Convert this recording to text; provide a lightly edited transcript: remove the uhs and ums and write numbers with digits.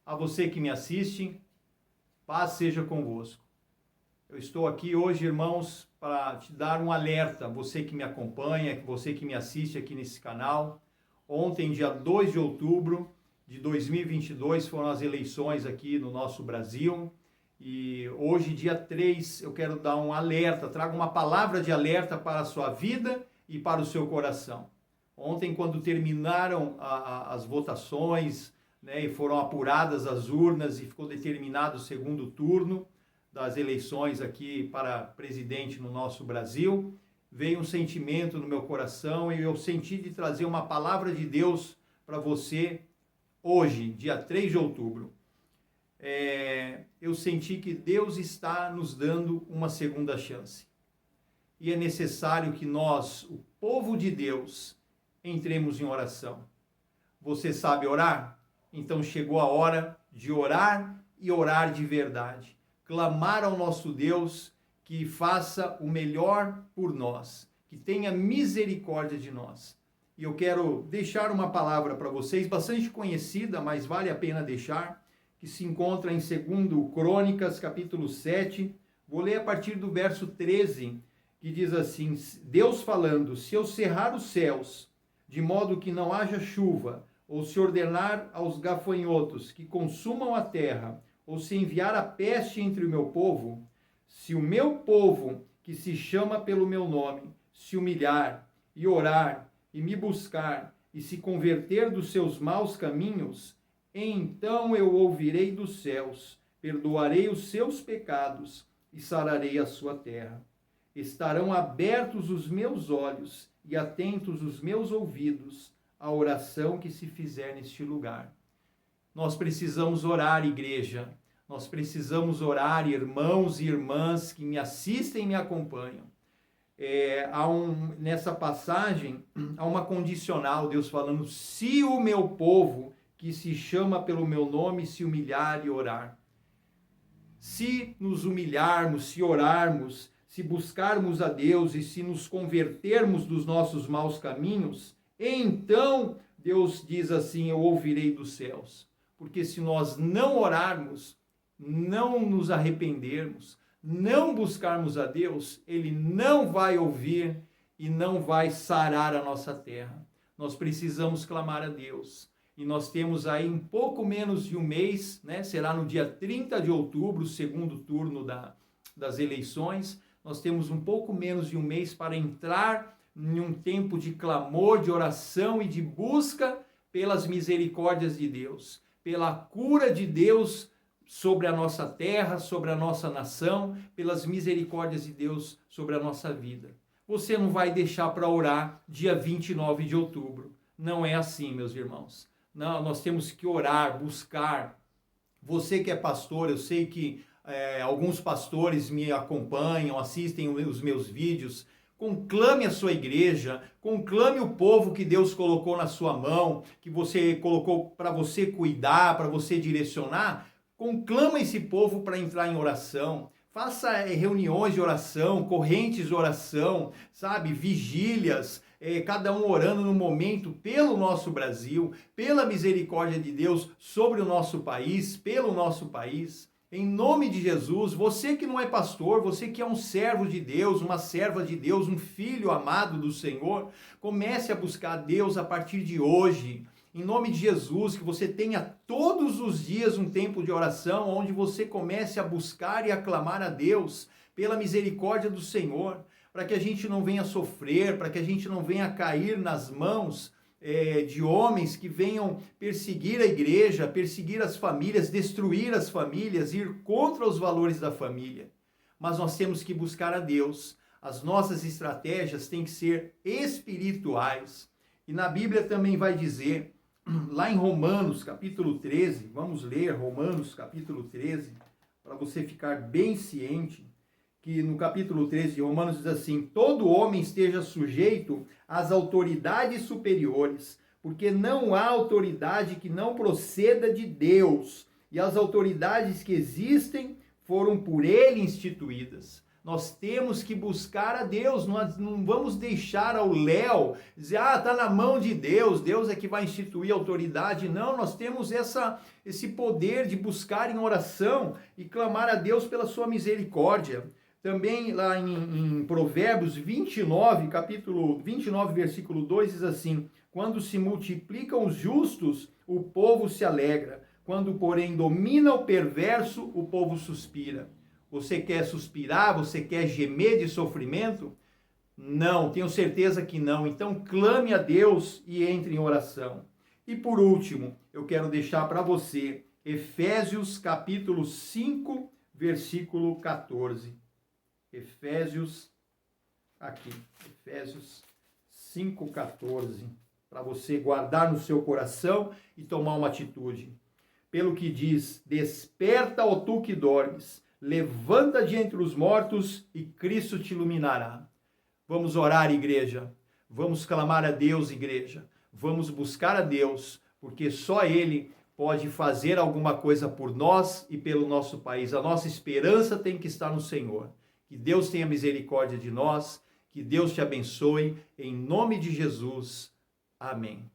A você que me assiste, paz seja convosco. Eu estou aqui hoje, irmãos, para te dar um alerta, você que me acompanha, você que me assiste aqui nesse canal. Ontem, dia 2 de outubro de 2022, foram as eleições aqui no nosso Brasil. E hoje, dia 3, eu quero dar um alerta, trago uma palavra de alerta para a sua vida e para o seu coração. Ontem, quando terminaram as votações, e foram apuradas as urnas e ficou determinado o segundo turno das eleições aqui para presidente no nosso Brasil, veio um sentimento no meu coração e eu senti de trazer uma palavra de Deus para você hoje, dia 3 de outubro. Eu senti que Deus está nos dando uma segunda chance. E é necessário que nós, o povo de Deus, entremos em oração. Você sabe orar? Então chegou a hora de orar e orar de verdade. Clamar ao nosso Deus que faça o melhor por nós, que tenha misericórdia de nós. E eu quero deixar uma palavra para vocês, bastante conhecida, mas vale a pena deixar, que se encontra em 2 Crônicas, capítulo 7. Vou ler a partir do verso 13, que diz assim: Deus falando, se eu cerrar os céus, de modo que não haja chuva, ou se ordenar aos gafanhotos que consumam a terra, ou se enviar a peste entre o meu povo, se o meu povo, que se chama pelo meu nome, se humilhar e orar e me buscar e se converter dos seus maus caminhos, então eu ouvirei dos céus, perdoarei os seus pecados e sararei a sua terra. Estarão abertos os meus olhos e atentos os meus ouvidos à oração que se fizer neste lugar. Nós precisamos orar, igreja. Nós precisamos orar, irmãos e irmãs que me assistem e me acompanham. Nessa passagem, há uma condicional, Deus falando, se o meu povo, que se chama pelo meu nome, se humilhar e orar. Se nos humilharmos, se orarmos, se buscarmos a Deus e se nos convertermos dos nossos maus caminhos, então Deus diz assim, eu ouvirei dos céus. Porque se nós não orarmos, não nos arrependermos, não buscarmos a Deus, Ele não vai ouvir e não vai sarar a nossa terra. Nós precisamos clamar a Deus. E nós temos aí um pouco menos de um mês, será no dia 30 de outubro, o segundo turno das eleições. Nós temos um pouco menos de um mês para entrar em um tempo de clamor, de oração e de busca pelas misericórdias de Deus, pela cura de Deus sobre a nossa terra, sobre a nossa nação, pelas misericórdias de Deus sobre a nossa vida. Você não vai deixar para orar dia 29 de outubro. Não é assim, meus irmãos. Não, nós temos que orar, buscar. Você que é pastor, eu sei que alguns pastores me acompanham, assistem os meus vídeos. Conclame a sua igreja, conclame o povo que Deus colocou na sua mão, que você colocou para você cuidar, para você direcionar. Conclama esse povo para entrar em oração. Faça reuniões de oração, correntes de oração, vigílias, cada um orando no momento pelo nosso Brasil, pela misericórdia de Deus sobre o nosso país, pelo nosso país. Em nome de Jesus, você que não é pastor, você que é um servo de Deus, uma serva de Deus, um filho amado do Senhor, comece a buscar a Deus a partir de hoje. Em nome de Jesus, que você tenha todos os dias um tempo de oração, onde você comece a buscar e a clamar a Deus pela misericórdia do Senhor, para que a gente não venha sofrer, para que a gente não venha cair nas mãos de homens que venham perseguir a igreja, perseguir as famílias, destruir as famílias, ir contra os valores da família. Mas nós temos que buscar a Deus. As nossas estratégias têm que ser espirituais. E na Bíblia também vai dizer, lá em Romanos capítulo 13, vamos ler Romanos capítulo 13, para você ficar bem ciente, que no capítulo 13 de Romanos diz assim, todo homem esteja sujeito às autoridades superiores, porque não há autoridade que não proceda de Deus, e as autoridades que existem foram por ele instituídas. Nós temos que buscar a Deus, nós não vamos deixar ao léu, dizer, está na mão de Deus, Deus é que vai instituir autoridade. Não, nós temos esse poder de buscar em oração e clamar a Deus pela sua misericórdia. Também lá em Provérbios 29, capítulo 29, versículo 2, diz assim: quando se multiplicam os justos, o povo se alegra. Quando, porém, domina o perverso, o povo suspira. Você quer suspirar? Você quer gemer de sofrimento? Não, tenho certeza que não. Então, clame a Deus e entre em oração. E por último, eu quero deixar para você Efésios capítulo 5, versículo 14. Efésios 5,14, para você guardar no seu coração e tomar uma atitude. Pelo que diz, desperta, ó tu que dormes, levanta de entre os mortos e Cristo te iluminará. Vamos orar, igreja, vamos clamar a Deus, igreja, vamos buscar a Deus, porque só Ele pode fazer alguma coisa por nós e pelo nosso país. A nossa esperança tem que estar no Senhor. Que Deus tenha misericórdia de nós, que Deus te abençoe, em nome de Jesus. Amém.